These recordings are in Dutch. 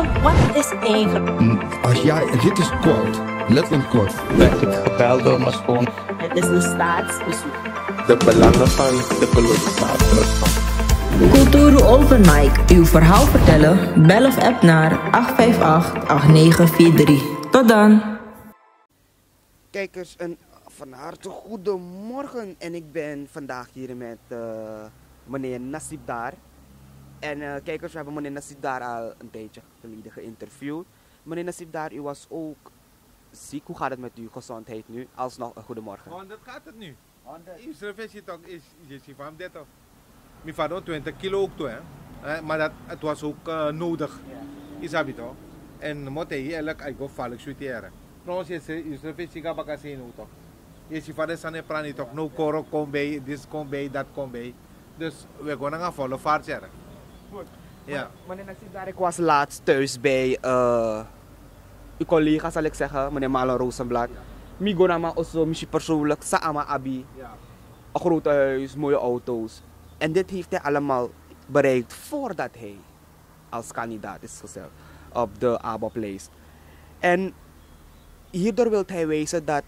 Tom, wat is eigenlijk? Als jij, dit is kort, letterlijk kort. Werd ik gebeld door mijn schoon. Het is een staatsbezoek. De belangen van de kolonisator. Cultuur Open Mic. Uw verhaal vertellen? Bel of app naar 858-8943. Tot dan. Kijkers, een van harte goedemorgen. En ik ben vandaag hier met meneer Nasib Dar. En kijkers, we hebben meneer Nasib Dar al een tijdje geleden geïnterviewd. Meneer Nasib Dar, u was ook ziek. Hoe gaat het met uw gezondheid nu? Alsnog een goedemorgen. 100 gaat het nu. Is refresje toch is van dit toch? Mijn vader 20 kilo ook toe, hè. Maar het was ook nodig. Is dat toch? En moet hij eigenlijk eigenlijk vallen studeren. Trouwens, is refresje gaat bakken zien ook toch? Je vader is aan het praten toch? No koro kom bij, dit kom bij, dat kom bij. Dus we gaan gaan volle vaart zetten. Goed. Ja. Meneer Nasib Dar, ik was laatst thuis bij uw collega, zal ik zeggen, meneer Marlon Rosenblad. Ik ga naar misschien persoonlijk, Saama Abi. Ja. Een groot huis, mooie auto's. En dit heeft hij allemaal bereikt voordat hij als kandidaat is gezet op de ABAP-lijst. En hierdoor wil hij wijzen dat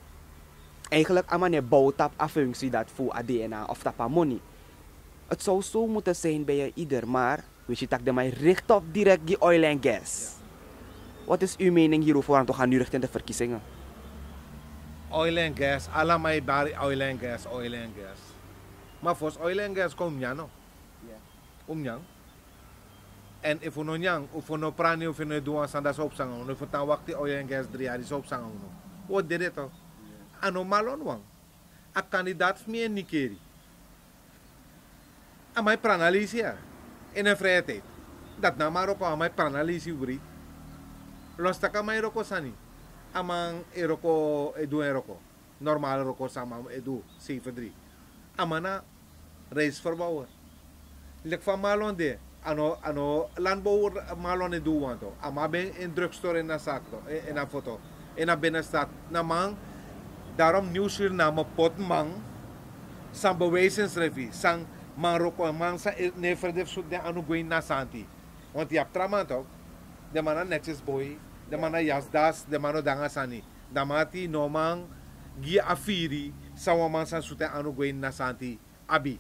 eigenlijk een bouwt op een functie dat voor ADNA of dat money. Het zou zo moeten zijn bij ieder, maar weet je dat de mij richt op direct die oil en gas. Ja. Wat is uw mening hierover? Want we gaan nu richting de verkiezingen. Oil and gas, allemaal bij oil and gas, oil and gas. Maar voor oil and gas komt ja no. Ja. En if we no nyang, of we no prani of we no doen aan dat opzangen, of we dan wachten oil and gas 3 jaar is opzangen. Wat deed het toch? Ano malon wang. A kandidaat meer nikeri. Aan mijn pranalisie in een vrije tijd. Dat na Marokko aan mijn pranalisie bri. Los taka mijn roko sani. Amang eroko edu eroko. Normaal roko sama edu 7-3. Amana reis verbouwen. Lek van malon de. Ano landbouwer malon edu wanto. Ama ben in drugstore in na sakto. In een foto. In een binnenstad. Namang. Daarom nieuwsuur namen potmang. San bewijsensrevi. Sang Marokko man sa never def zoet de anu goeien na santi. Want je hebt trauma toch? De man netjes boy. De man jasdas. De man danga sani. Damati nomang. Gie afiri. Sawa man sa zoet de anu goeien na santi. Abi.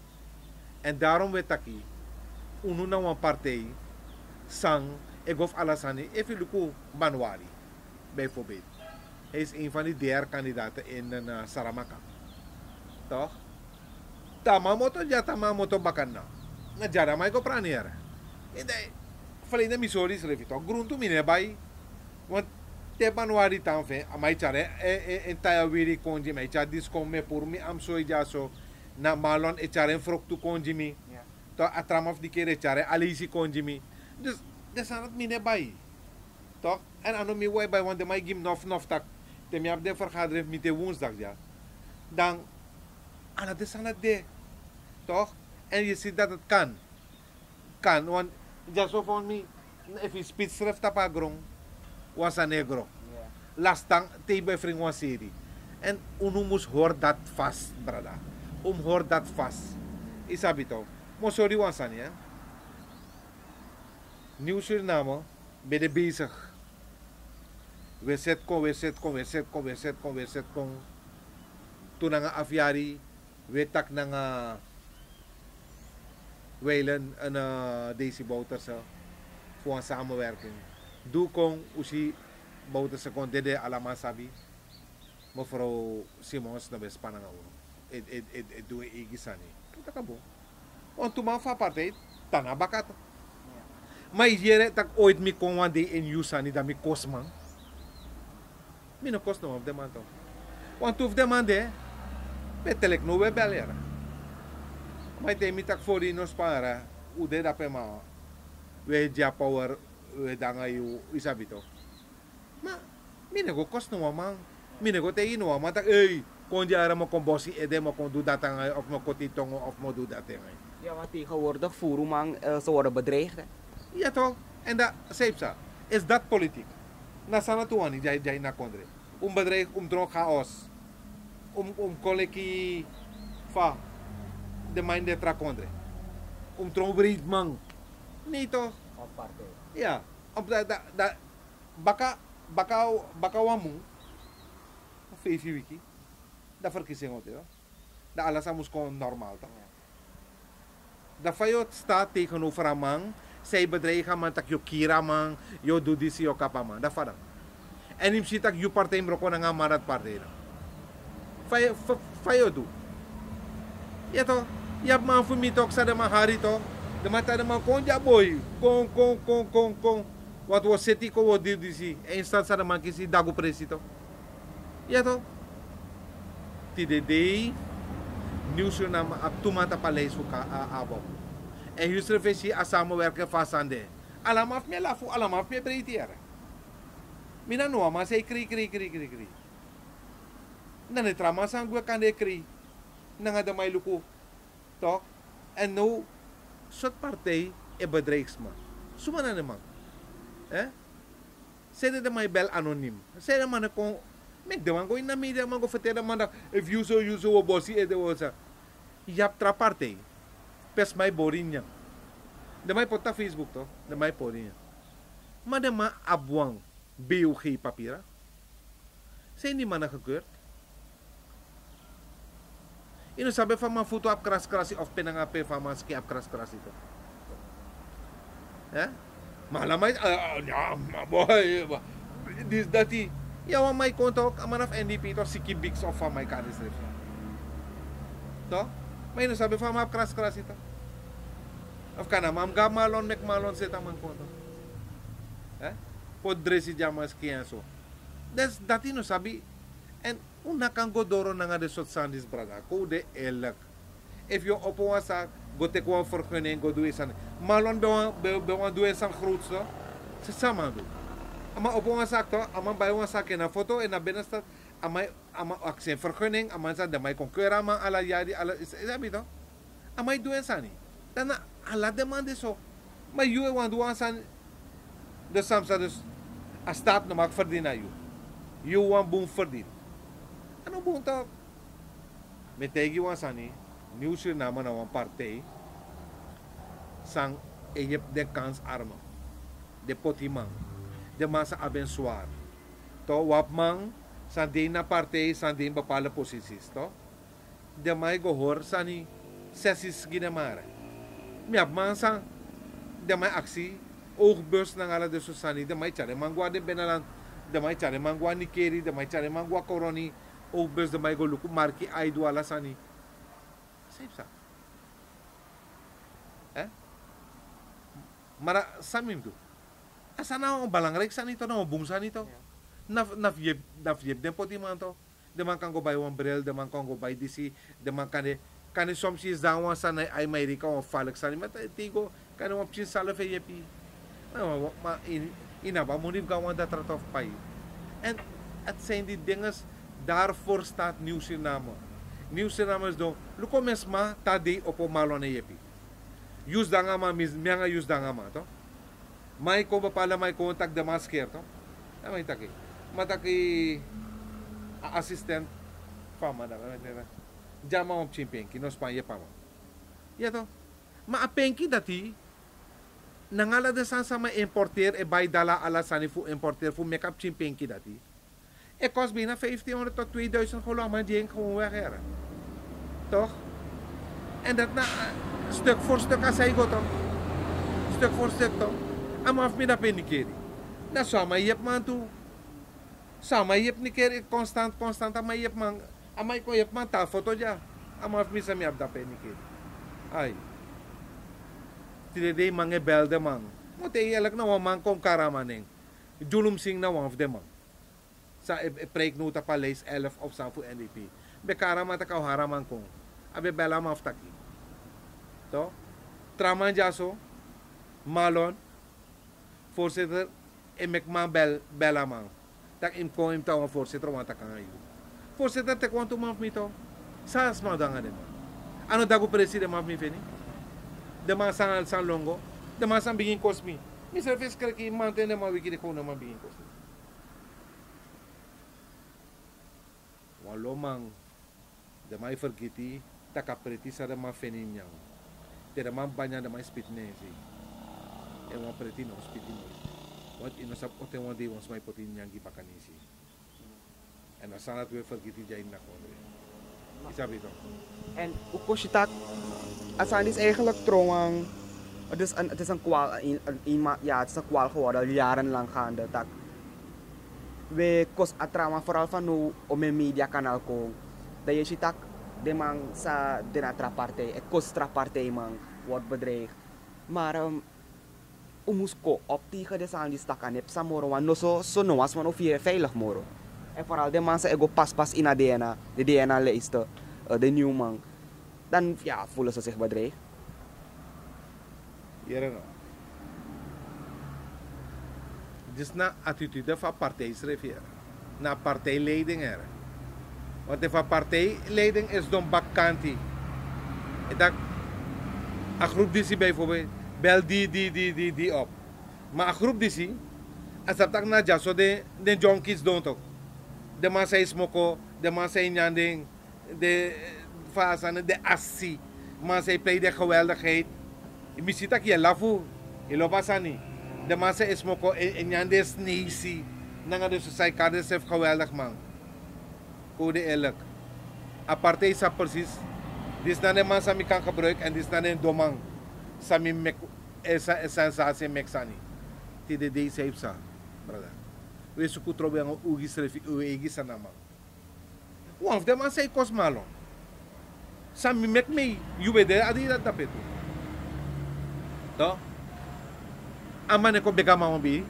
En daarom weet ik. Unu na een partij. Sang. Egof alasani. Even luku Banwari. Bijvoorbeeld. Hij is een van die derde kandidaten in Saramaka. Toch? Tamamoto ja tamamoto bakan na. Na jara mai ko pranier. Hindi falina misori srefi to gruntu mine bai. Want te Januari tanfe amai chare entire wiri konji mai cha disco me por mi am soi jaso na malon e chare froktu konji mi. To atram of di kere chare alisi konji mi. Dus desanat mine bai. Toch? En ano mi wai bai want de mai gim nof tak. Te mi ab de vergadering met de woensdag ja. Dan aan de sanat de. Toch? En je ziet dat het kan. Kan, want just so for me, if je spitschrift op agrong, was een negro. Lastang, tebe fring was serie. En unumus hoort dat vast, brada. Hoort dat vast. Is abito. Maar sorry was aan ja. Nieuw Suriname, ben je bezig. We zet kon. Toen aan afjari, we tak na Weilen en Daisy Bouterse voor een samenwerking. Doe kon usi Bouterse kon dede alama sabi. Mevrouw Simons na bespannen het doe ik gisani. Toen dat kabo. Want toen man van partij tanabakat. Maar hier tak ooit mi kon wan de in Yusani dat mi kosman. Mi no kost no of de man toch. Want of de man de betelek no we belera. Maar ik denk dat voor die nos para, hoe deed dat pema? We ja power, we danga you isabito. Maar, mine go kost no man, mine go te ino man tak, kon je ara mo kon bossi ede mo kon doe dat aan of mo kotitongo of mo doe dat aan. Ja, wat tegenwoordig voeren man, ze worden bedreigd. Hè? Ja toch? En dat, zeepsa, is dat politiek? Na sana tuani jai na kondre. Bedreig, dronk chaos. Koleki fa. De mind de trakondre. Tron breed man. Nee toch? Of partij. Ja. Baka wamu, face wiki, da verkiezing hoor, da alles moest gewoon normaal toch? Da fayo staat tegenover amang, zij bedreigen man tak yo kira man, yo do this yo kapa man, da fada. En im sitak yo partij mroko na nga marat partij na. Fayo do. Yato, yap man fumitok sa de mahari to, de mata de man konja boy, kong. Wat was city ko wo di disi, e instant sa de man kisi dago presito. Yato. Tidedei nieuws na tumata paleis fu ka abo. En justre vesi a samenwerken fasande. Alamaf me lafu, alamaf me breitier. Mina no ama sei kri. Nane trama sang gua kande kri. Nanga de mai luku. Toch? En nou soort partij e bedrijfsman. Sumana naman. Zij de mij bel anoniem. Zij de man kon mek de man go in de media man go vertellen man dat if you so bossie e de wosa. Je hebt tra partij. Pes mij borinha. De mij pota Facebook toch? De mij borinha. Maar de man abuang BUG papiera. Zijn die mannen gekeurd? Ino sabi van mijn foto op kras of pinangape van mijn ski op kras ito. Malamay, boy, this dati. Yawan may kontok, aman of NDP to, Siki Bigs of my kadis ref. To? May no sabi van mijn kras ito. Of kana, mam gab malon, mek malon seta man kontok. Podresi jamas kiyanso. That's dati no sabi, and una kang godoro na nga de sot sandis braga, ko de elak. If you opo sa gote ko een vergunning, go doe san. Malon be wan doe san grootste. Se sama do. Ama opo nga sak to, ama bay wan sak na foto en na benesta ama aksen vergunning, ama sa de may concurra man ala yadi ala isabi to. Ama doe sani. Dan ala demande so. Maar you wan doe san de samsa dus a staat no mak verdien na you. You wan boom verdien. Ano boom to? Metegi wan sani. Nieuws naman na partij sang Egypt de kans arma de potimang de masa abensoir to wapmang sa din na partij sa din bapala posisis to de may gohor sani sesis ginamara miapman sang de may aksi oogbus ng ala de susani de may chare mangwa de benalan de may chare mangwa ni keri de may chare mangwa koroni oogbus de may goluku marki aidu ala sani Safe. Mara samim tu. Asa na ang balangrek sa nito na bungsa nito. Nafyeb den poti man to. De man kan go by one brel, de man kan go by DC, de man kan somsi zawa sa na ay may rika o falak sa ni mata tigo kan mo pchin sala fe yepi. Ma ina ba munib ka wan da trat of pay. And at saying di dingas daarvoor staat nieuws in namo. Nieuws na mas do luko mesma tadi opo malo na yepi use da nga ma mianga use da nga ma to may ko ba pala may contact da masker to may taki mataki assistant fama da jama om chimpenki no Spanya pa mo yato ma apenki dati nangala de san sa ma importer e bay dala ala sanifu importer fu makeup chimpenki dati e kost bijna 1500 tot 2000 geloof maar die gewoon weg toch? En dat na stuk voor stuk als hij gaat toch? Stuk voor stuk toch? Amaf me dat penikeri. Dat sama je hebt man toe. Sama je hebt niet keer constant ama je hebt man. Ama je hebt man ta foto ja. Amaf me sa me ab dat penikeri. Ay. Tide mange belde man. Mote elak na man kon karamaneng. Julum sing na one of them man. Sa preeknota pa lees 11 of sa fu NDP. Bekara mata kau haraman kong. Abe bela maftaki. To. Traman jaso. Malon. Voorzitter. Emekman bela man. Tak im ko im tawa voorzitter wanta kangayu. Voorzitter te kwanto maf mito. Saas ma danga dem. Ano dago preside maf mi feni. De man san longo. De man san bigin kosmi. Mi service kreki mantene ma wiki de ko na man bigin kosmi. Walo mang de mai vergiti takapreti sa de ma fenin nyang. De man banya de mai spit nezi. E ma preti no spit nezi. Want inosap ote wan di ons may potin nyangi pakanisi. En dan sanat we vergiti jain na kondre. Isabi to. En ook tak, asan is eigenlijk trouwens, het is een kwaal, ja, het is een kwaal geworden, al jarenlang gaande. Dat we kos atrama vooral van nu op mijn mediakanaal komen. Dat je ziet dat de man sa de natra partij, het kostra partij man wordt bedreigd. Maar moest ko op tegen de zaan die stakken heb samoro, want no so no was man of je veilig moro. En vooral de man sa ego pas in de DNA lijsten, de nieuwe man. Dan ja, voelen ze zich bedreigd. Hier no. Dus na attitude van partijsrevier, na partijleiding er. Want de van partijleiding is dan bakkanti. En dat een groep die bijvoorbeeld bel die op. Maar een groep die als dat na jaso de junkies doen toch. De man zei smoko, de man zei nyanding, de fasan de assi, man zei play de geweldigheid. Je ziet dat je lafu, je lopasani. De man zei smoko en nyande sneezy. Nanga dus zij kan dus even geweldig man. Code eerlijk. Aparte is dat precies. Dit is dan de man die kan gebruiken en dit is dan een domang. Sami mek esa sensatie meksani. Tide deze heeft sa, brother. We zoeken trobe aan ugis refi uegi sanama. Wanneer de man zei kost malo. Sami mek me you de adi dat tapetu. To? Aman ko bega mama bi.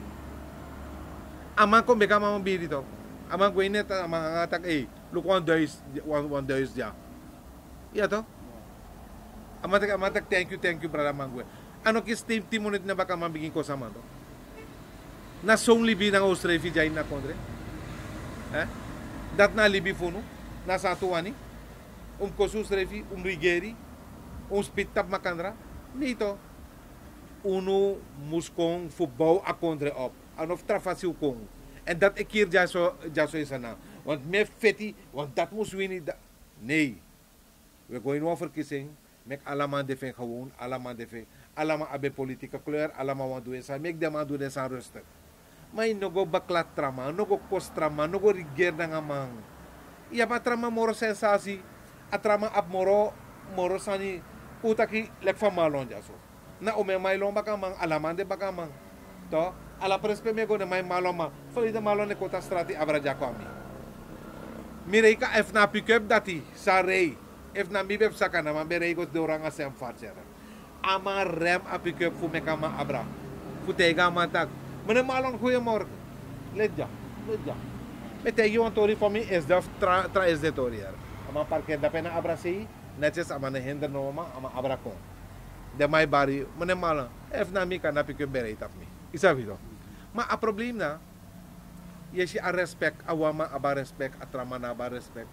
Aman ko bega mama bi dito. Aman ko inet aman atak look 1000 ja. Ja to? Amatak thank you brother mangwe. Ano kis timunit na baka mabigin ko sa to? Na song libi ng Australia jain na kondre. Dat na libi funo na sa tuani. Kosus refi rigeri spittap makandra. Nito uno muskong voetbal a kondre op. Anof trafasi ukong. En dat ik hier jaso is na. Want me feti, want dat moest winnen. Nee. We gaan in verkiezing. Mek allemaal de gewoon, allemaal de allemaal abe politieke kleur, allemaal wat doen ze. Mek de man doen ze rustig. Maar no go baklat trama, no go kost trama, no go riger na mang. Iya pa trama moro sensasi, atrama ab moro sani utaki lek fa malon jaso. Na ome mailon baka mang, alaman de baka mang. To, ala prespe me go na may malon ma. Fali de malon ne kota strati abra jako ami. Mirei ka ef na pick up dati sa rei. If na mi beb sakana man beregos de orang asem farcera. Ama rem a pick up fu mekama abra. Fu tega matak. Mene malon goeiemorgen. Letja. Metegi wan tori for me is de tra is de tori er. Ama parkeer da pena abra sei. Netjes ama ne hinder no ama abra kon. De mai bari mene malon. If na mi kana pick up berei tap mi. Isa vido. Ma a probleem na. Yesi a respect awama aba respect atrama na aba respect.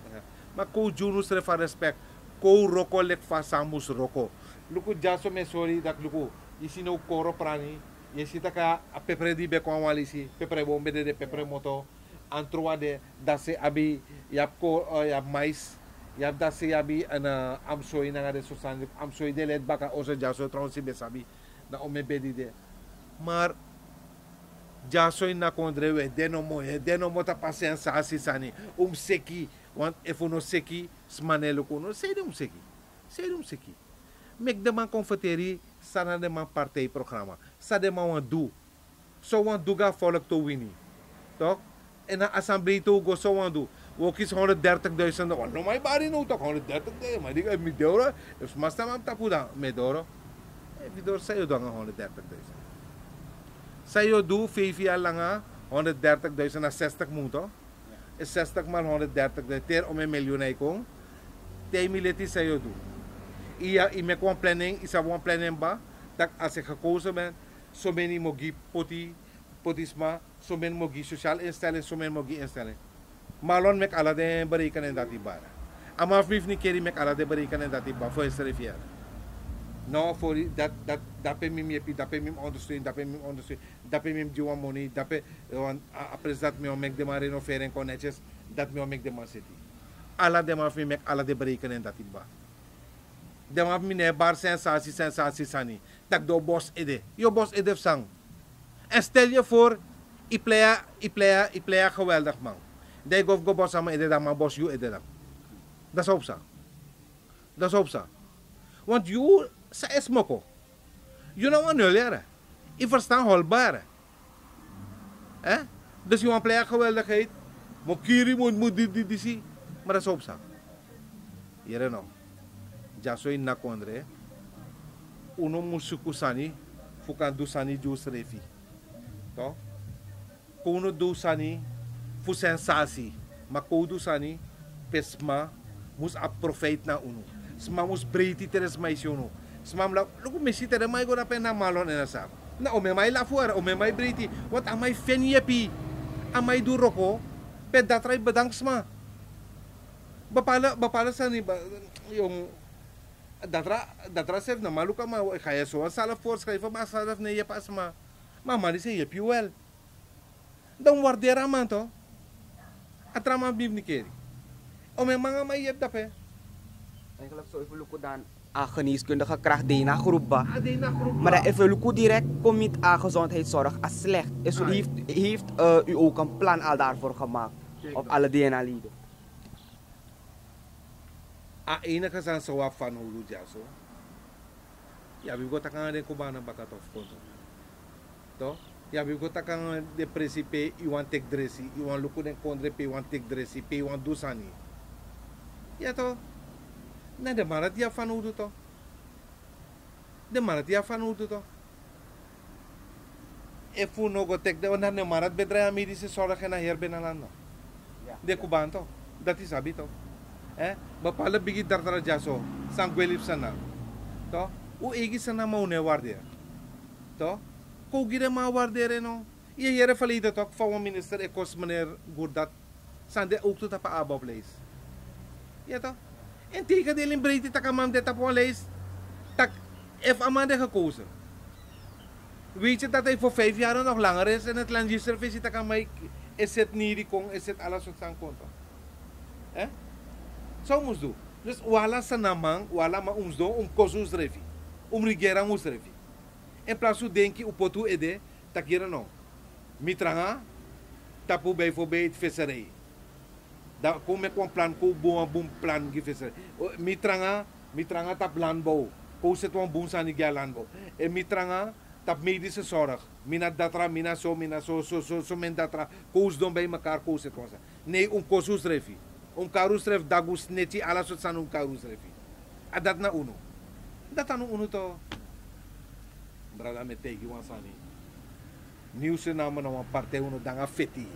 Ma ko junus refa respect. Ko roko lek fa samus roko. Luku jaso me sorry dak luku. Isi no koro prani. Yesi taka a pepre di be kwa walisi. Pepre bombe de pepre moto. Antrua de dase abi yap ko yap mais. Yap dase abi ana amsoy na nga de susan. Amsoy de let baka oso jaso tronsi besabi. Na ome bedi de. Maar jaso na kondrewe deno mo ta pasensa asisani. Seki. Want if we no seki, smanelo kono, sei de seki. Mek de man converteri, sana de man partijprogramma. Sa de man wan do. So wan do ga volk to winnie. Toch? En na assemblee to go so wan do. Wo kies 130.000. No may bari no toch 130.000. Maar die mi deuro, if masta man tapuda me deuro. Vidor sayo do nga 130.000. Sayo do 5 jaar lang 130.000 na 60 moet is 60 mal 130 ter om een miljoen kong. Tei mileti sayo do. Iya ime kon planning, isa wan planning ba. Dat als ik gekozen ben, so many mogi potisma, so many mogi sociaal instelling, so many mogi instelling. Malon mek ala de bereiken en dat ibara. Ama vijf ni keri mek ala de bereiken en dat ibara voor een rivier. No for dat pe mim yepi, dat pe mim ondersteunen, dat pe mim jiwa money, dat pe apres dat me mek de maar renoveren kon netjes, dat me mek de maar city. Ala de maar mek ala de bereiken en dat ibara. De maar mine bar sensatie sani. Dat do boss ede. Yo boss ede sang. En stel je voor I playa geweldig man. De gof go boss ama ededa man boss you ededa. Dat is op sa. Dat is op sa. Want you sa esmoko. You know wat nul jaren. I verstaan holbaar. Dus je want playa geweldigheid. Mo kiri moet die. Maar dat is op sa. Jere no. Jaso in na kondre. Uno musuku sani. Fukan du sani juice refi. To? Kuno du sani. Fu sensasi. Maar kodu sani. Pesma. Mus approfeit na uno. Sma mus breiti teres mais uno. Sma mla. Luku mesi tere mai go na pena malon en asap. Na ome mai la fuera. Ome mai breiti. Wat amai fenyepi. Amai du roko. Pedatray badang sma. Bapala sani. Yung datra sef na maluka ma kaya so sala force kaya fa salaf na iya pas ma mama ni se iya piwel dan wardera man to atrama bibni keri o may mga mayep dape Eigenlijk zo even lukken dan geneeskundige kracht na groepa. Maar even lukken direct komt gezondheidszorg als slecht. Dus heeft u ook een plan al daarvoor gemaakt op alle DNA-lieden? Enige zijn zo af van hoe ja zo. Ja, we gaan takken de kubana bakat of konto. To? Ja, we gaan takken de principe you want take dressy, you want lukken de kondre pe want take dressy, pe want do sani. Ja to. Nee, de marat ja van hoe to. De marat ja van hoe to. If you no go take de onan de marat bedra medische zorg en hier benalanda. De kubanto. Dat is habito. Bapala bigi dardara jaso sangwelip sana to u egi sana maune warde to ko gire ma warde no ye yere falida tok van minister ekos meneer Gourdat sande ook tot op abo place ja to en tegen de breedte takamam de tapo lees tak if amande gekozen weet je dat hij voor 5 jaar nog langer is en het landjesservice takamai is het niet kon is het alles wat aan konto Zo moest doen. Dus wala sa namang, wala ma umsdo, kosus refi. Rigera mus refi. En plaats denki upotu ede, takira no. Mitranga, tapu bijvoorbeeld visserij. Daar kom ik een plan, ko boom plan visserij. Mitranga tap landbouw. Ko zet een boom san igya landbouw. En mitranga tap medische zorg. Mina datra, mina so, men datra. Koos don bij elkaar, koos het was. Nee, kosus refi. Karus ref dagus neti ala sot san karus refi. Adat na uno. Dat anu uno to. Brada me tegi wan sani. News na mo na parte uno danga feti.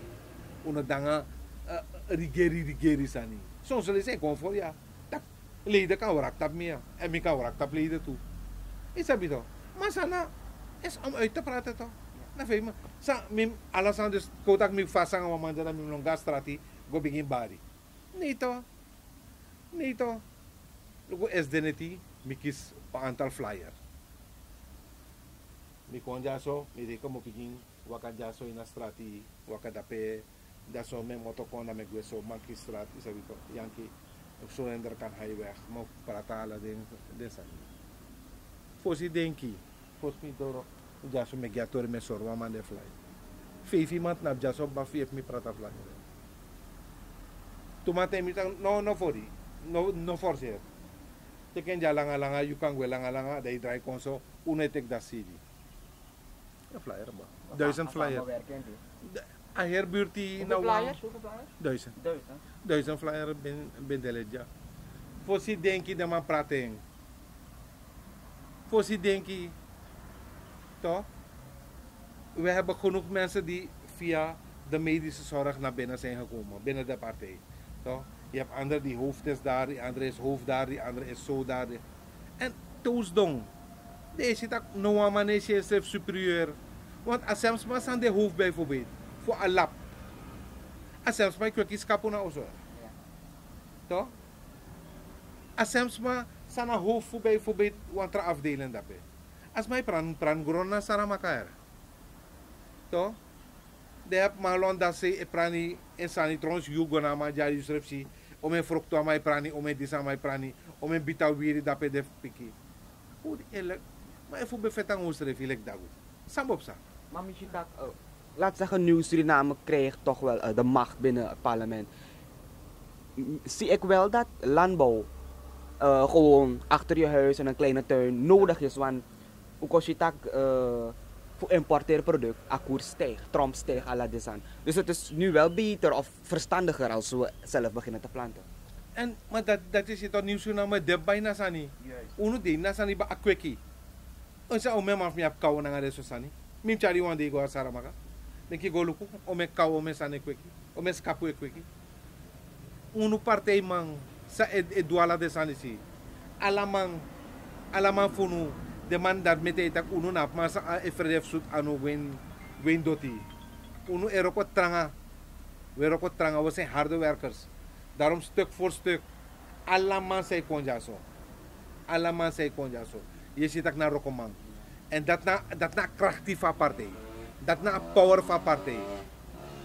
Uno danga rigeri sani. Soms zullen ze comfort ja. Tak leden kan warak tap meer. En mi kan warak tap leden toe. Is dat bito? Maar sana is om uit te praten toch? Na fema. Sa mim alasan dus kotak mi fasang wa mandala mi longa strati go begin bari. Nee to. Lugu SDNT, mikis pa antal flyer. Mi kon jaso, mi reko mo piging waka jaso ina strati, waka dape, daso me motokon na me gweso manki strat, isabi ko, yanki, surrender kan highway, mo paratala den sa. Fosi denki, fos mi doro, jaso me giatore me sorwa man de fly. Fifi mat na jaso ba fief mi prata fly. Tumate mi tang no fori no forcer teken jalanga you kan langa dai dry konso unetek da city ja flyer ba 1000 flyer a her buurti na flyers 1000 flyer ben deleja fosi denki de man praten fosi denki to we hebben genoeg mensen die via de medische zorg naar binnen zijn gekomen binnen de partij. Je hebt anderen die hoofd is daar, die andere is hoofd daar, die andere is zo daar. En toesdong. Deze tak no man is zelf superieur. Want als zelfs maar aan de hoofd bijvoorbeeld, voor een lap. Als zelfs maar kwekjes kapona of zo. Toch? Als zelfs maar aan een hoofd voor bijvoorbeeld, want er afdelen daarbij. Als mij pran grona sana makar. Toch? De heb malon dat ze prani en sanitrons yugo na ma jari srepsi o me frukto amai prani o me disa amai prani o me bitawiri da pe def piki o ele ma e fu befetang usre filek dagu sambop sa Mami chitak laat zeggen, Nieuw Suriname krijgt toch wel de macht binnen het parlement. Zie ik wel dat landbouw gewoon achter je huis en een kleine tuin nodig is. Want ook als je tak voor importeer product, akkoord stijgt, tromp stijgt, à la desan. Dus het is nu wel beter of verstandiger als we zelf beginnen te planten. En, maar dat is het Nieuw Suriname, de bijna sani. Uno di, nasani ba akweki. Onsa ome maf mi ap kau nanga de sosani. Mim chari wan de go saramaka. Den ki go luku, ome kau ome sane kweki. Ome skapu kweki. Uno partei man sa duala de sani si. Alamang funu de man dat mete tak uno nap masa a efredef sut anu wen doti. Uno eroko tranga. Weroko tranga, we zijn harde werkers. Daarom stuk voor stuk. Allemaal zij konjaso. Allemaal zij konjaso. Je ziet dat naar Rokomang. En dat na krachtig van partij. Dat na power van partij.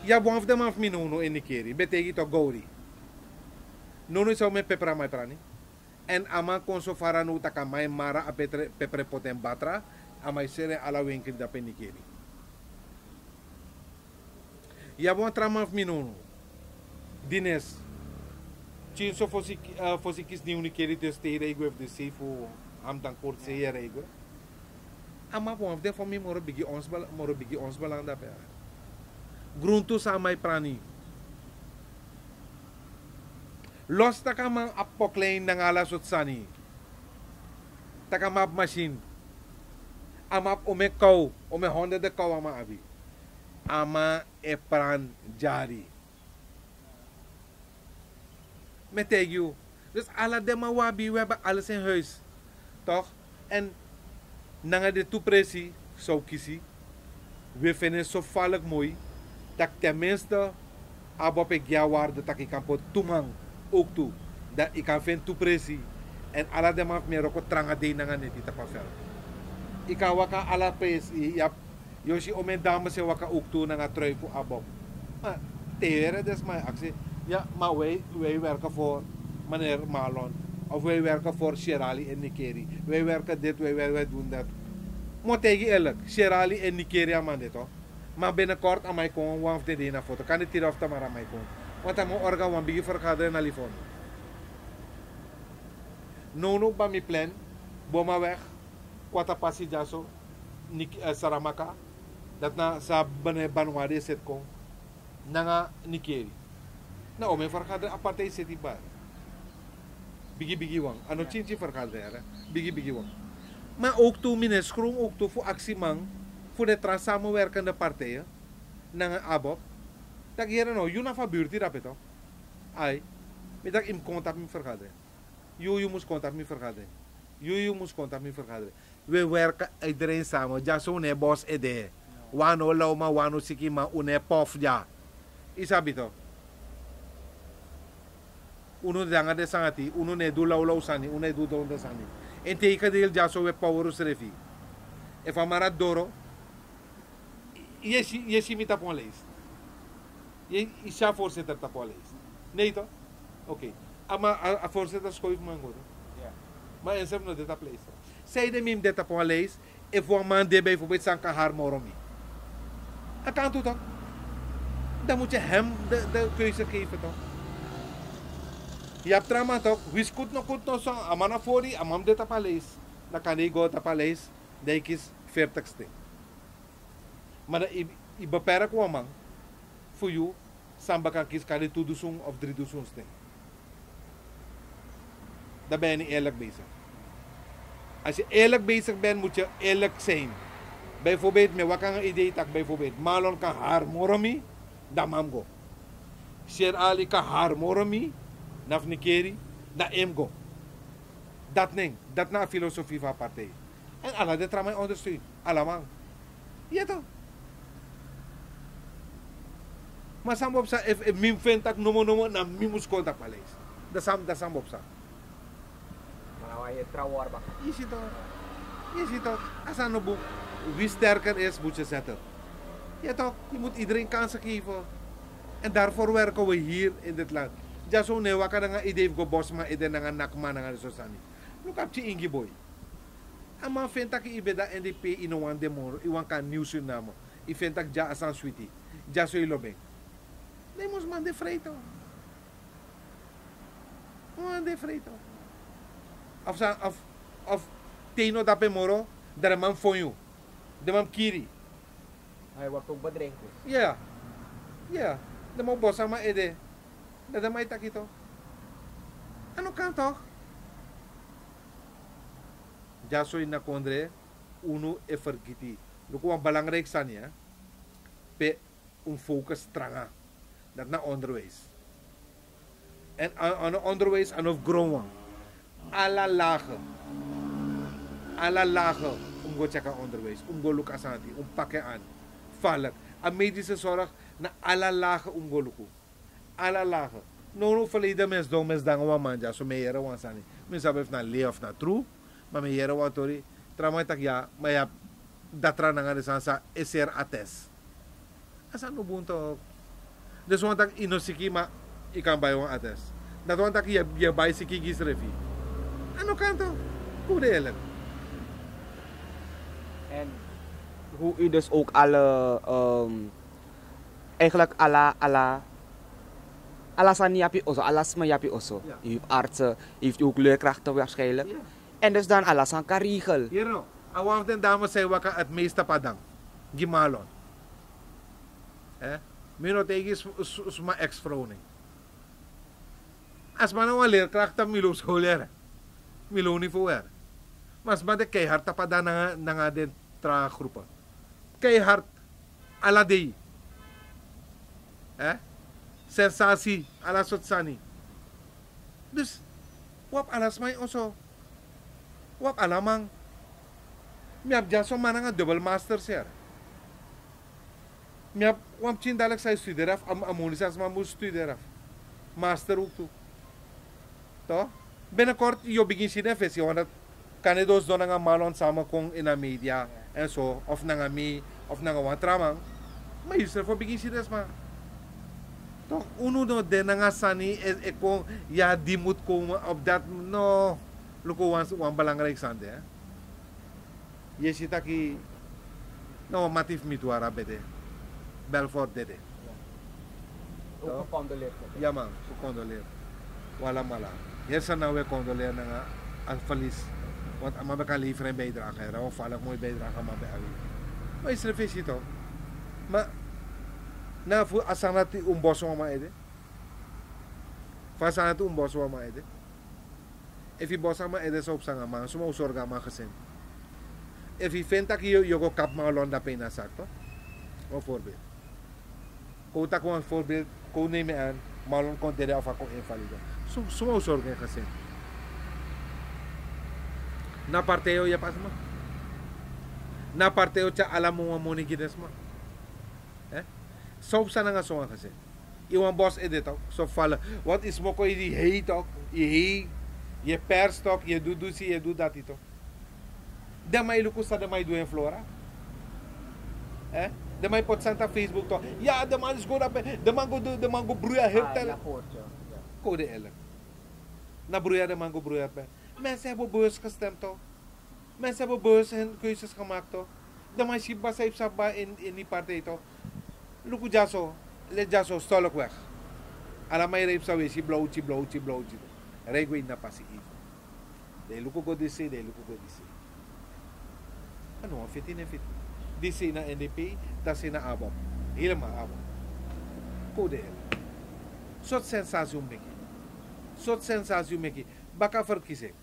Ja, boven de man van minuno in de keri. Betekent toch Gori. Nono zou met pepra mij prani. En ama konso faranu taka mai mara a pepre poten batra. Amai sere ala winkel da penikeri. Ja, boven traman van minuno. Dines. Chinso fosse kis nieuw ni keri dus te rego of de sefu am dan kort se rego. Ama bom de for mi moro bigi ons balanda pe. Gruntu sa mai prani. Los takama apoklein ng ala sutsani. Takamap machine. Amap ome kau, ome honda de kau ama abi. Ama epran jari. Met you. Dus alle de mawabi, we hebben alles in huis. Toch? En na de toepressie zou kiezen. We vinden het zo vallig mooi. Dat tenminste abop ik ja waarde dat ik kan pot toemang ook toe. Dat ik kan vinden toepressie. En alle de man meer ook tranga de na net die tapafel. Ik kan waka alle pes. Ja, Yoshi om mijn dames se waka ook toe na trui voor abop. Maar tegen dat is mijn actie. Ja, maar wij werken voor meneer Malon. Of wij werken voor Sherali en Nikeri. Wij werken dit, wij doen dat. Maar tegen eerlijk, Sherali en Nikeri aan dit hoor. Maar binnenkort aan mij komen, want de ene foto. Kan het hier of maar aan mij komen. Want dan moet orgaan, want begin vergaderen naar Livon. Nono bij mijn plan, Boma weg, Kwata Passi Jaso, Saramaka. Dat na sa Banwade set kom. Nanga Nikeri. Nou, mijn vergadering apartheid zit hier. Bigi wang. Ano chinchi vergaderen. Bigi wang. Maar ook toe meneer Schroom, ook toe voor actiemang, voor de samenwerkende partijen, naar een abop. Dat hier nou, je na buurt hier rapet. Ai, met dat in contact met vergaderen. Je moest contact met vergaderen. Je moest contact met vergaderen. We werken iedereen samen. Ja, zo'n bos ede. Wano lauma, wano sikima, une pof ja. Isabito. Uno danga de sangati, uno ne du lau sani, uno ne du donde sani. En teken deel ja so we powerus refi. E fa maradoro. Yesi mi tapon lees. Je isa voorzitter tapon lees. Nee toch? Oké. Ama a voorzitter schoif mango. Ja. Maar en sem no deta place. Zij de mim deta tapon lees. E voor man de bijvoorbeeld sanka haar moromi. Dat kan toch? Dan moet je hem de keuze geven toch? Je hebt trama toch, wist goed nog zo, amana fori, amam de tapalees. Dan kan je go tapalees, dat is 40ste. Maar je beperkt wel man, voor jou, samba kan kies, kan je 2 dusun of 3 dusunste. Daar ben je niet eerlijk bezig. Als je eerlijk bezig bent, moet je eerlijk zijn. Bijvoorbeeld, met wat kan een idee tak bijvoorbeeld, Malon kan haar moromi, dan mamgo. Sher Ali kan haar moromi, naf Nikeri, na emgo. Dat na filosofie van partij. En alle de tramai ondersteunen. Allemaal. Ja toch? Maar sam op sa if mim vindt dat nomo na mimus contact paleis. Dat sam op sa. Maar je trouwens bak. Je ziet toch? Als aan een boek wie sterker is, moet je zetten. Ja toch? Je moet iedereen kansen geven. En daarvoor werken we hier in dit land. Ja zo ne waka nga idee go boss ma ide nga nakma nga so sani. Look up chi ingi boy. Ama fenta ki ibeda NDP ino wan demoro, iwan kan Nieuw Suriname. ifentak ja asan sweetie. Ja soy lobeng. Nemos man de freito. Man de freito. Of teno dape moro, daar man fonyo. De man kiri. Hij wordt ook bedreigd. Ja. Ja. De man bossa ma ede. Dat de mai takito. Ano kan toch? Ja soy na kondre uno e vergiti. Luko ang belangrijk san ya. Pe focus stranga. Dat na onderwijs. En aan onderwijs aan of growing. Alla lage go checken onderwijs. Go luka santi. Pakken aan. Valk. Aan medische zorg na alla lage go luku. Alla lage. No verleden mens dong mens dango manja. So me yere wan sani. Men sabi na lay of na true. Maar me yere wan tori. Tramay tak ya. Maya datra na nga desan sa eser ates. Asan no bunto. Dus want tak inosiki ma ikan bayo ates. Dat want tak ya bay siki gis refi. Ano kanto? Kudelen. En hoe u dus ook alle eigenlijk alla saniapi oso, alla smayapi oso. Ja. U heeft artsen, u heeft ook leerkrachten waarschijnlijk. Ja. En dus dan alla san karigel. Hier no. Awam den dames say waka at meesta padang. Gimalon. Mino tegi sma ex-vrouw nie. As man nou een leerkracht dan milo schoolera. Milo niet voor. Mas man de keihard tapada na den tra groepen. Keihard ala day. Sensatie ala sotsani. Dus wap alas may oso. Wap alamang. Miap jaso mana nga double master sir. Miap wam chin dalek sa studeraf amunisas mamu studeraf. Master ook toe. To? Binnenkort je begint zien effe, want kan je dus doen een malon samen kon in de media en zo, of naar mij, of naar een tramang. Maar je zegt voor begin zien maar. Toch, uno no de nga sani e kon ja die moet komen op dat no. Luko wan belangrijk sande, hè. Je ziet dat je no matif mituara bede. Belfort dede. Ook gecondoleerd. Ja man, gecondoleerd. Wala mala. Hier zijn nou weer condoleren aan verlies. Want aan kan leveren en bijdragen. Of valk mooi bijdragen maar bij Ali. Maar is er een visje toch? Maar na voor asanati umboso ma ede. Fasanati umboso ma ede. If je bossa ma ede so op sanga man, so mo sorga ma gezin. If je vindt dat je go kap ma londa pena sak toch? Een voorbeeld. Kota ko een voorbeeld, ko neem aan, malon kon dede of ako invalide. Sumo sorgen gezin. Na parteo ya pas ma. Na parteo cha alam mo moni gides ma. So sana nga so gezin. Iwan boss edit ook. So vallen. Wat is mo ko die heet ook. Je pers ook. Je doet zie, je doet dat toch. De mai luku sa de mai doen flora. De mai pot santa Facebook toch. Ja, de man is goed op. De man go broeia heel Code eerlijk. Na broeia de man go broeia pe. Mensen hebben bewust gestemd toch. Mensen hebben bewust hun keuzes gemaakt toch. De man shiba saip sabba in die partij toch. Luku jaso. Le jaso stolok weg. Ala mai reep sa we si blow. Regwin na pasi even. De luku go disi, de luku go disi. Ano, 15 en 15. Disi na NDP, dasi na ABOP. Helemaal ABOP. Code eerlijk. Soort sensatie meki. Baka verkiezing.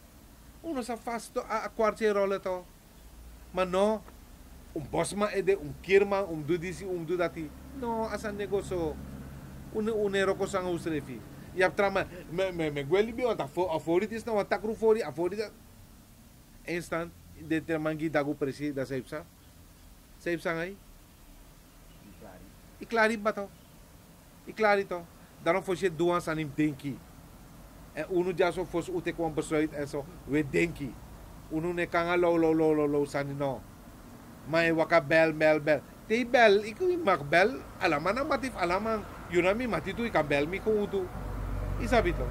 Uno sa vast a kwartier rollen toch. Maar no, bosma ede, kirma, do disi, do dati. No, asan negosyo. Unero ko sang usrefi. Yap trama, me gweli bi, want afori is na, want takru afori dat. Instant, de termangi dago presi, da saipsa. Saipsa ngay. Iklari ba to? Iklari to. Daarom voor je doan aan hem denki. En uno ja zo voor ute kwam besluit en zo we denki. Uno ne kanga lo sani no. Maar waka bel. Te bel, ik mag bel. Alamana matif alamang. Yunami matitu ik bel mi ko utu. Isabito.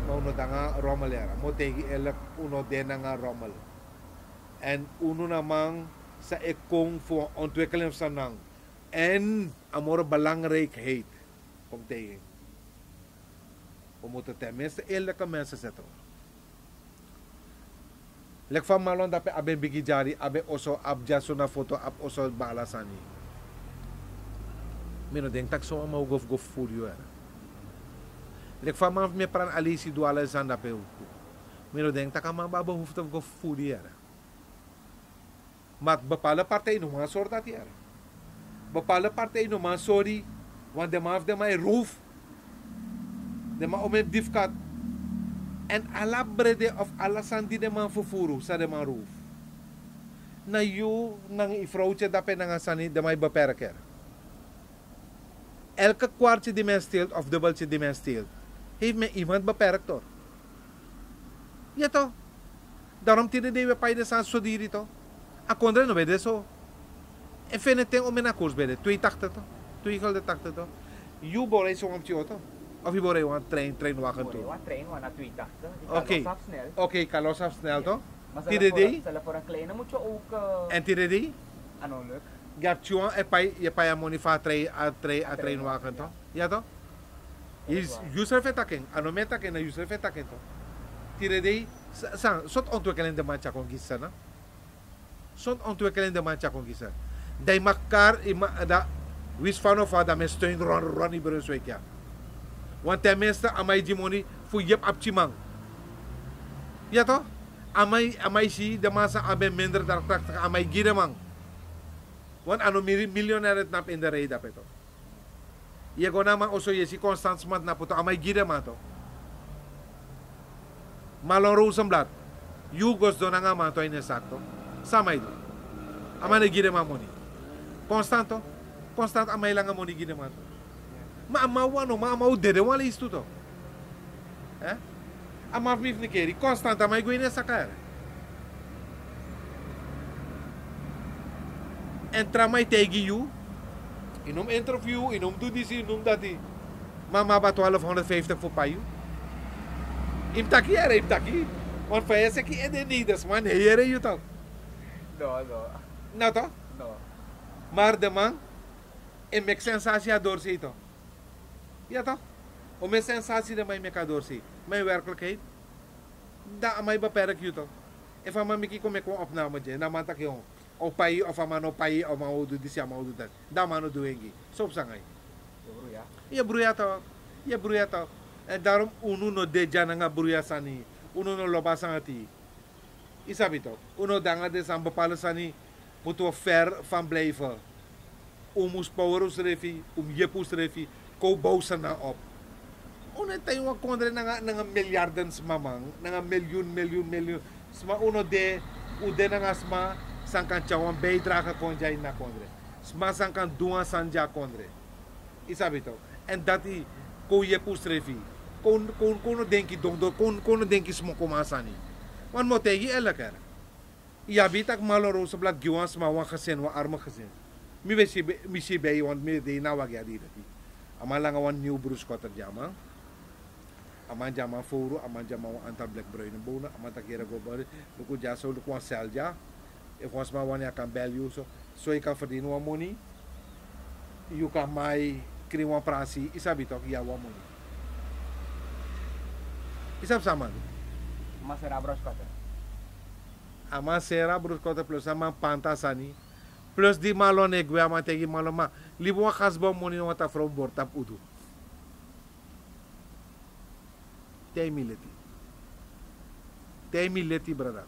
Maar uno danga rommel era. Mo tegi elek uno de nga rommel. En uno namang sa ekong voor ontwikkeling van nang en amore belangrijkheid om tegen. We moeten tenminste eerlijke mensen zetten. Lek van malon dat abe bigi jari abe oso abja so na foto ab oso balasani. Mino denk tak so ama gof gof furio era. Lek van man me pran alisi duala zanda pe. Mino denk tak ama baba hoeft of gof furio era. Maar bepaalde partijen noemen een soort dat hier. Bepaalde partijen noemen een sorry, want de man heeft de mij roof. De man om een difkat. En alla brede of alla sandi de man vervoeren, sa de man roof. Na you, nang vrouwtje dat je nang sani, de mij beperken. Elke kwartje die men steelt of dubbeltje die men steelt, heeft men iemand beperkt hoor. Ja toch? Daarom tiden we bij de san sodiri toch? A kondre no bede so. En fene ten om na koers bede. 280 to. 280 to. You bore so om tioto. Of you bore een trein wagen to. Een trein na 280. Oké. Oké, kalos af snel to. Tire voor een kleine moet je ook en tire di? Ano leuk. Gap chuan e pa moni fa trein wagen to. Ja to? User fetaken. Ano metaken na user fetaken to. Tire di sang sot ontwikkeling de mancha kon gissa na. Zo'n ontwikkeling de mancha kon kiezen. Die makar da wist van of dat men steun ron in Brunswijk ja. Want tenminste amai jimoni fu yep apchimang. Ja toch? Amai si de massa abe minder dar praktek amai giremang. Want ano miljonair het nap in de rij dat peto. Je gona ma oso je si constant smat na poto amai giremang to. Malon Rosenblad. You gos donanga ma to in exacto. Samay do. Ama na gina mamoni. Constanto. Constant amay lang amoni gina mato. Maamawa no, maamaw dede wala isto to. Eh? Ama mif ni keri. Constant amay guine sa kaya. Entra may tegi you. Inom interview, inom do disi, inom dati. Mama ba 1250 voor payo. Imtaki era, imtaki. Want pa ese ki ede nidas man, here you talk. No. Nou toch? No. Maar de man, en met sensatie door zit toch? Ja toch? Om met sensatie de mij met door zit. Mijn werkelijkheid, daar aan mij beperk je toch? En van mij kom ik gewoon opname je, dan man tak je op pai of aan no pai of aan hoe doe die sama hoe doe dat. Dan man doe ik. Zo sangay. Ja broeia toch? Ja broeia toch? En daarom uno no de jana nga broeia sani, uno no loba sangati. Isabi toch? Uno danga de san bepaalde sani moeten we ver van blijven. Omus powerus refi, jepus refi, ko bousa na op. Uno tayo wa kondre nga miljarden mamang, nga miljoen. Sma uno de ude nga sma sankan chawan bijdrage konjay na kondre. Sma sankan duan sanja kondre. Isabi toch? En dat i ko jepus refi. Kono denki dongdo, kono denki smoko masani. Want mo tegi elke. Ja, weet ik mal roze blad gewans maar wan gezin, wan arme gezin. Mi si bij want mi de na wag ya di dati. Ama lang wan new Bruce Cotter jama. Ama jama foru, ama jama wan antal black bruin bona, ama takira go bare. Luku jaso luku wan selja. If was maar wan ya kan bel you so je kan verdienen wan money. You kan mai kri wan prasi, isabi tok ya wan money. Isab sama. Masera Bruce Cotter. Ama sera Bruce Cotter plus ama pantasani. Plus di malon egwe ama tegi malon ma. Libo wa kasbo money no ta from bortap udu. Tei mileti brother.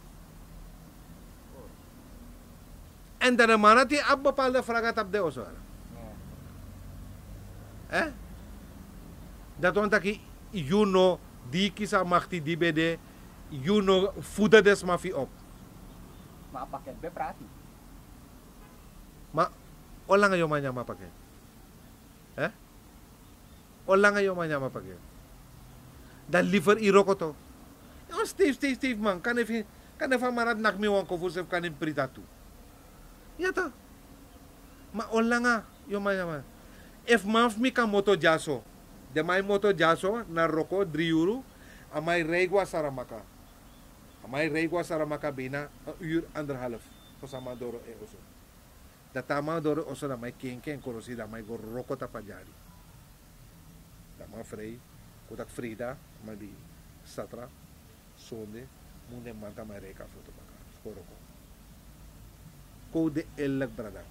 En dan mana ti ab bepaalde vragen tap de oso. Dat want aki you know di kisa makti di bede you know fuda des mafi op. Maapaket be prati. Ma wala ngayon man niya mapaket. Wala ngayon man niya mapaket. Dan liver iro ko to. Yung Steve man, kanef marad nakmiwan ko fusef kanin pritatu. Yata. Ma wala nga yung man niya. If maf mi ka moto jaso, de may moto jaso na roko driuru, amay regwa saramaka. Amay regwa saramaka bina, uur anderhalf. Kasama doro e oso. Dat tama door oso da mai ken korosi da mai go roko tapajari. Da ma vrij, kodak Frida, maar die Satra, Sonde, munde manta mai reka foto baka. Sporoko. Code elk brada.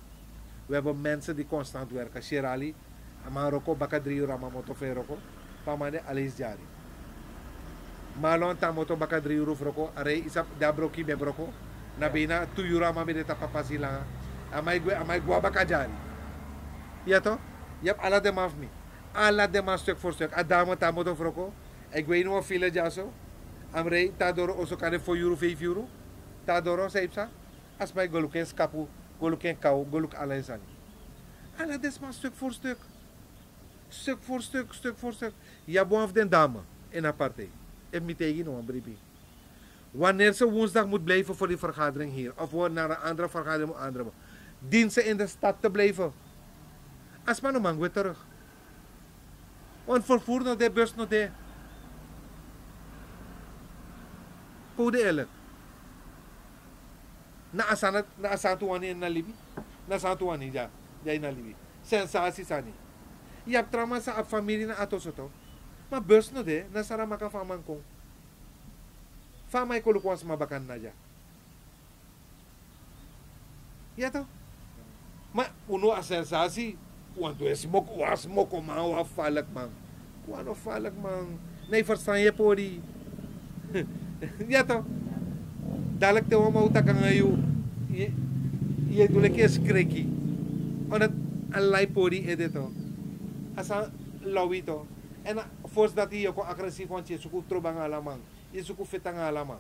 We hebben mensen die constant werken. Shirali, Amaroko, baka 3 uur amamoto feroko, pamane alis jari. Malon tamoto baka 3 uur roko, are isap dabroki bebroko, nabina 2 uur amamide tapapasila. Amay gua baka jari. Ja to? Yep, ala de mafmi. Ala de mas stuk voor stuk. Adamo tamoto froko. Ik weet nog veel jaso. Amrei tadoro oso kane 4 euro 5 euro. Tadoro seipsa. As mij goluken skapu, goluken kou, goluk alaisani. Ala des mas stuk voor stuk. Stuk voor stuk, stuk voor stuk. Ja boaf den dame in aparte. En mi tegen no bribi. Wanneer ze woensdag moet blijven voor die vergadering hier, of naar een andere vergadering moet andere, dient ze in de stad te blijven. Als man omang weer terug. Want vervoer nog de bus nog de. Code eerlijk. Na asatuani in Nalibi. Na asatuani ja. Jij Nalibi. Sensatie sani. Je hebt trauma sa familie na atosoto. Maar bus nog de. Na saramaka faman kong. Famay ko lukwas mabakan na dyan. Yato. Ma, uno a sensasi. Quando es mok, was mok, wa falak man. Quando falak man. Nee, verstaan je pori. Yato. Dalek te wama utak ang ayo. Ye dule ke skreki. Onat alay pori edito. Asa lawito. En force dat hij ook agressief want je suku trobang alamang. Je suku fitang alamang.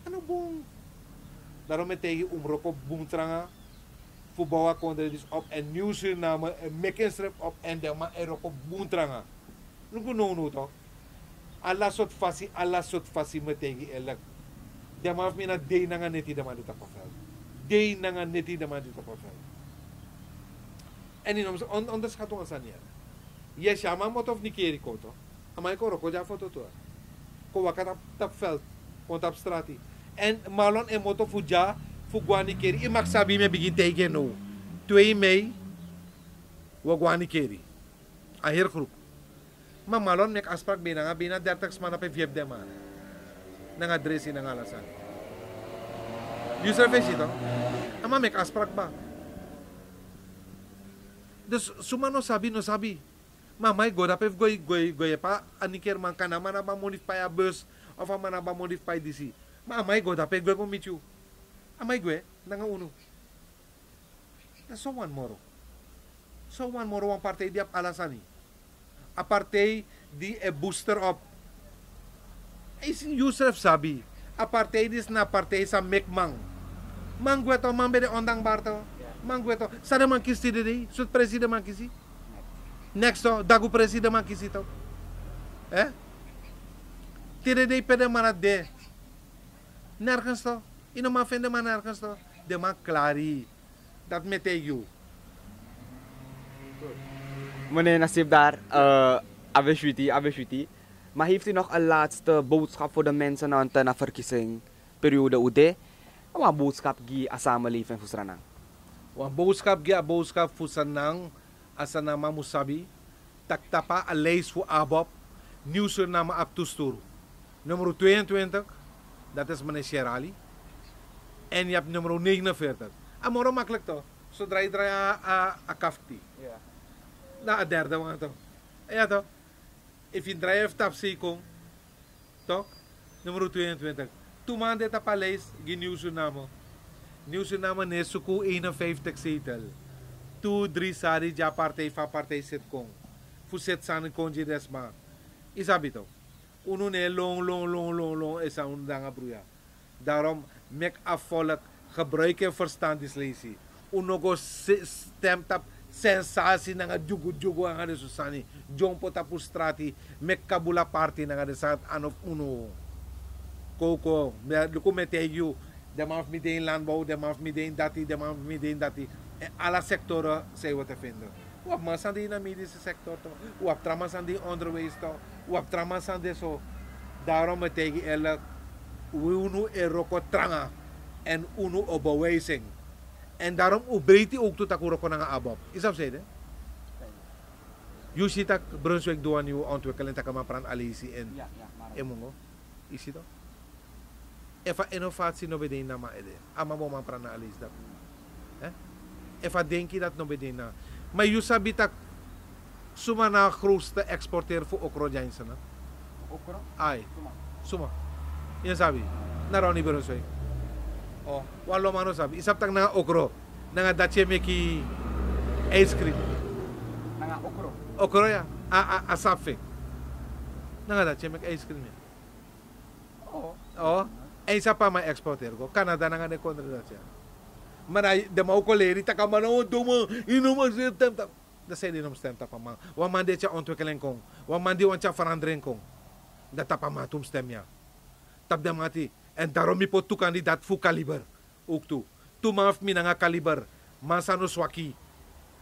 Ano bong? Daarom met tegen umroko boomtranga. Fubawa kondre dus op en nieuwsname en mekenstrip op en de ma eroko boomtranga. Nuku no to. Alla sot fasi met tegen elk. De ma af mina day nanga neti de ma dit apafel. Day nanga neti de ma dit apafel. En in ons onderschatting aan sanier. Je chama motof nikeri koto. Amai ko roko ja foto to. Ko wakata tap veld, kon tap strati. En malon en moto fuja, fugwani keri. Imak sabi me begin tegen no. 2 Mei, wagwani keri. Ahir groep. Maar malon mek afspraak bina 30 man op 5 de man. Nang adresi nang alasan. User face ito. Ama mek afspraak ba? Dus suma no sabi. Mamay goda pef goy pa aniker man kana mana ba modify a bus of a mana ba modify DC. Mamay goda pef goy ko michu. Amay goy nanga uno. Na so one moro. So one moro ang partay di ap alasani. A partay di e booster up. Is Yusuf sabi. A partay dis na partay sa mekmang. Mangweto mambede ondang barto. Mangweto. Sana man kisti di sut preside man kisi. Next to, dagu presida man kisito. Tire de pede manat de. Nergens to. Ino ma fende man nergens to. De man klari. Dat met you. Meneer Nasib daar, Abeshuti. Maar heeft u nog een laatste boodschap voor de mensen aan de verkiezingsperiode UD? Wat boodschap gi a samenleving Fusranang? Wat boodschap Fusranang. Asa nama musabi, taktapa a lees voor Abop, nieuwsname op toestuur. Nummer 22, dat is meneer Sherali. En je hebt nummer 49. Amoro makkelijk toch? Zodra je draait a kafti. Ja. Na a derde want toch? Ja toch? If je draait tap sekom, toch? Nummer 22. Toen man dit op a lees, geen nieuwsname. Nieuwsname is suku 51 zetel. 2-3 sari ja partij van partij zit kong. Fuset san konji desma. Isabito. Uno ne long is aan undanga bruya. Daarom mek afvolk gebruik en verstand is lazy. Uno go stemt op sensatie nga jugu nga de susani. Jompo tapu strati mek kabula party nga de sat anof uno. Koko, luko metegu. De man meteen landbouw, de man meteen dati. Alle sectoren zijn wat te vinden. Wap masan di na medische sector to. Wap tramasan di onderwijs to. Wap tramasan di so. Daarom het tegen elk. Unu eroko tranga. En unu op bewijzing. En daarom breed hij ook tot akuro ko nga abop. Is dat zo? Je ziet dat Brunswick doet een nieuwe ontwikkeling dat kan pran alisi en emongo. Is het? Even innovatie no bedien na ma ede. Ama mo man pran alisi dat. Even denk je dat no bedien na. Maar je sabi dat suma na grootste exporteer voor okro jansen. Okro? Ai. Suma. Je sabi. Na Ronnie Brunswick. Oh, walo mano sabi. Isap tak na okro. Na datje meki ice cream. Na okro. Okro ya. A safe. Na datje meki ice cream. Oh. En isa pa may exporter ko. Canada na nga de kontra datje. Maar de mau koleri taka mano domo inuma stem tak. Dat zei die stem tak man. Wa man de cha ontwikkeling kong. Wa man di wan cha verandering kong. Dat tapa matum stem ya. Tap de mati. En daarom mi pot tu kandidaat fu kaliber. Ook toe. Tu maaf mi nga kaliber. Mansano swaki.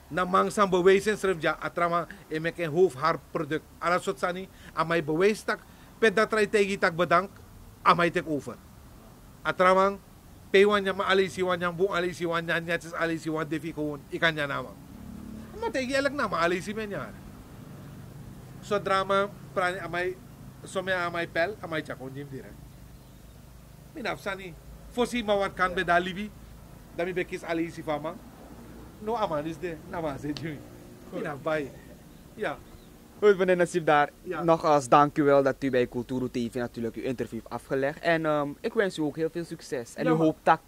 Na mangsang bewijzen schrijf ja atrama emek een hoofd haar product. Ala sot sani amay bewijs tak. Pet dat try tegi tak bedank. Amay tek over. Atramang pewan niya maalisiwan niya buong alisiwan niya niya tis alisiwan defi ko ikan niya namang. Mategi alag na maalisimen niya. So drama prani amay so may amay pel amay chakon jim direct. Minafsani fosi mawat kan be dalibi dami bekis alisi fama. No aman is de namase jumi. Minafbay. Ja. Goed, meneer Nasib daar. Ja. Nogals dank u wel dat u bij Kulturo TV natuurlijk uw interview heeft afgelegd. En ik wens u ook heel veel succes. En Ja, u maar- hoop dat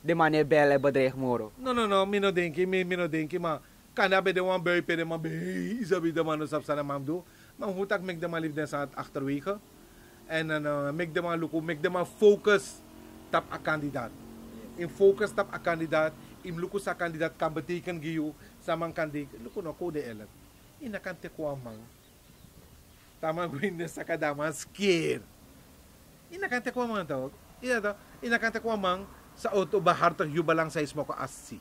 de meneer Belle bedreig moro. No, mino denki, maar kan dat bij de one bij de man bij isabi de man op zijn man doen. Maar hoe tak mek de man lief den saat achterwege. En dan mek de man luku, mek de man focus tap a kandidaat. In focus tap a kandidaat, in luku sa kandidaat kan betekenen giyu sa man kandidaat. Luku no code elek. Ina kan te kwa man. Tama gwinde sa kadama scared. Ina kan te kwa man tawag. Ina kan te kwa man sa auto bahartag yubalang sa ismo ko assi.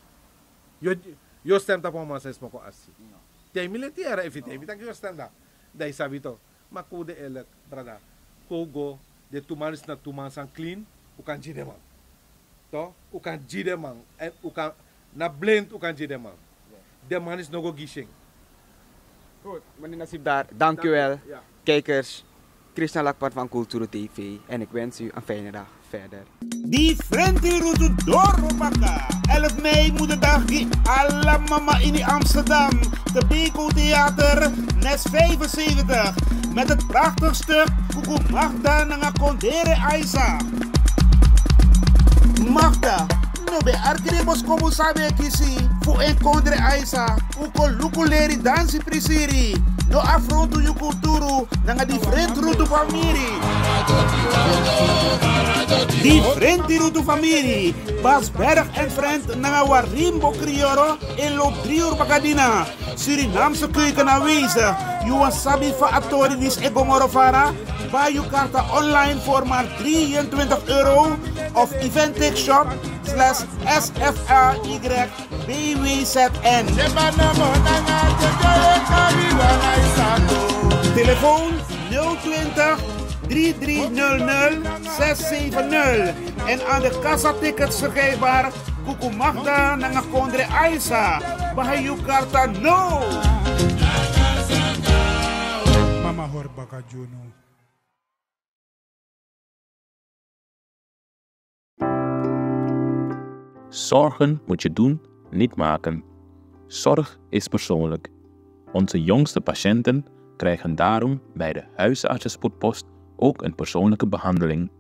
Yo stem ta po man sa ismo ko assi. Tay militera if it tak yo stem da. Dai sabi to, makude elek brada. Kogo de tumanis na tumansang clean, ukan jidemang. To, ukan jidemang en ukan na blend ukan jidemang. De manis no go gishing. Goed, meneer Nasib daar, dank u wel. Ja. Kijkers, Krishna Lakpat van Kulturo TV. En ik wens u een fijne dag verder. Die Frenti Route Dorpaka. 11 mei moederdag die alle mama in Amsterdam. De Beko Theater, Nes 75. Met het prachtig stuk Kuku Magda Nanga Kondere Aisa. Magda, no be arkiremos como sabe kisi. Fu encontre Aisa, uko lukuleri dansi prisiri. No afronto yu kulturu, nanga different route famiri. Different route famiri. Bas Berg en Friend nanga warimbo crioro in lo 3 uur bakadina. Surinaamse keuken aanwezig. You wasabi fa atorinis e gomorofara. Buy je kaarten online voor maar €23 of Eventix shop/SFRYBWZN. Telefoon 020 3300 670 en aan de kassatickets verkrijgbaar Kuku Magda Nanga Kondre Aisa. Buy je kaarten no! Mama Horbaka Juno. Zorgen moet je doen, niet maken. Zorg is persoonlijk. Onze jongste patiënten krijgen daarom bij de huisartsenspoedpost ook een persoonlijke behandeling.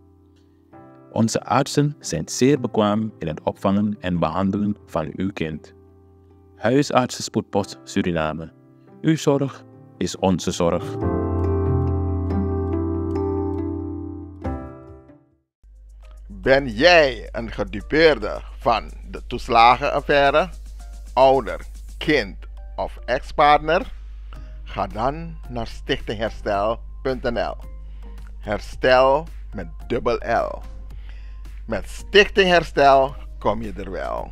Onze artsen zijn zeer bekwaam in het opvangen en behandelen van uw kind. Huisartsenspoedpost Suriname. Uw zorg is onze zorg. Ben jij een gedupeerde van de toeslagenaffaire, ouder, kind of ex-partner? Ga dan naar stichtingherstel.nl. Herstel met dubbel L. Met Stichting Herstel kom je er wel.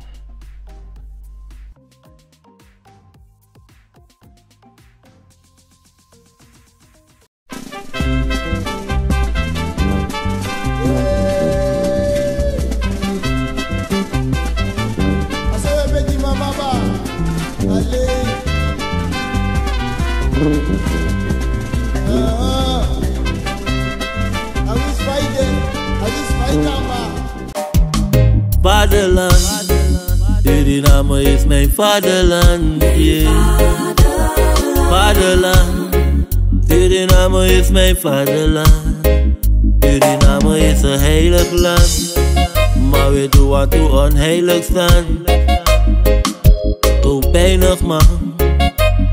Vaderland, Suriname is mijn vaderland, yeah. Vaderland, Suriname is mijn vaderland. Suriname is een heilig land, maar we doen wat we onheilig staan. Zo pijnig man,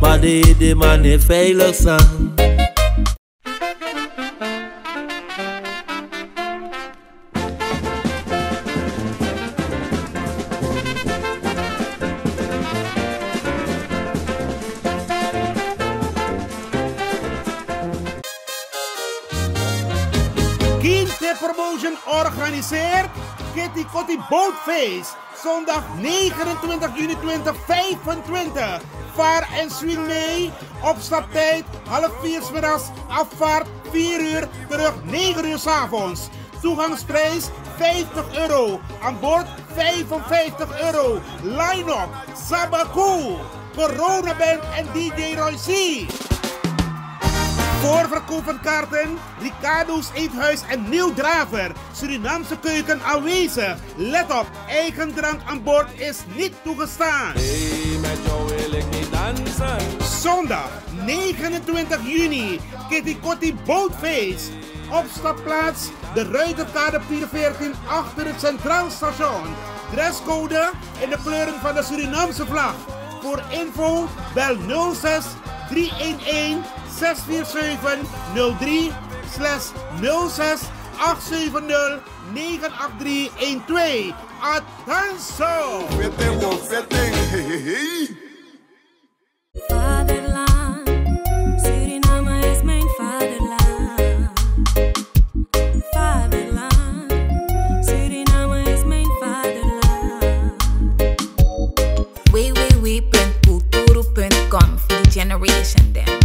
maar de man niet veilig staan. Kinte Promotion organiseert Kitty Kotti Boatface. Zondag 29 juni 2025. Vaar en swing mee. Opstaptijd 3:30 's middags. Afvaart 4 uur. Terug 9 uur 's avonds. Toegangsprijs €50. Aan boord €55. Line-up Sabaku, Corona Band en DJ Roy C. Voorverkoop van kaarten, Ricardo's Eethuis en Nieuw Draver. Surinaamse keuken aanwezig. Let op, eigen drank aan boord is niet toegestaan. Hey, met jou wil ik niet dansen. Zondag 29 juni, Kitty Kotti Boatface. Opstapplaats, de Ruiterkade 414 achter het Centraal Station. Dresscode in de kleuren van de Surinaamse vlag. Voor info bel 06 311 647 03/06 870 98312. Attenzo! Vaderland, Suriname is mijn vaderland. Vaderland, Suriname is mijn vaderland. www.kulturu.com for the generation then.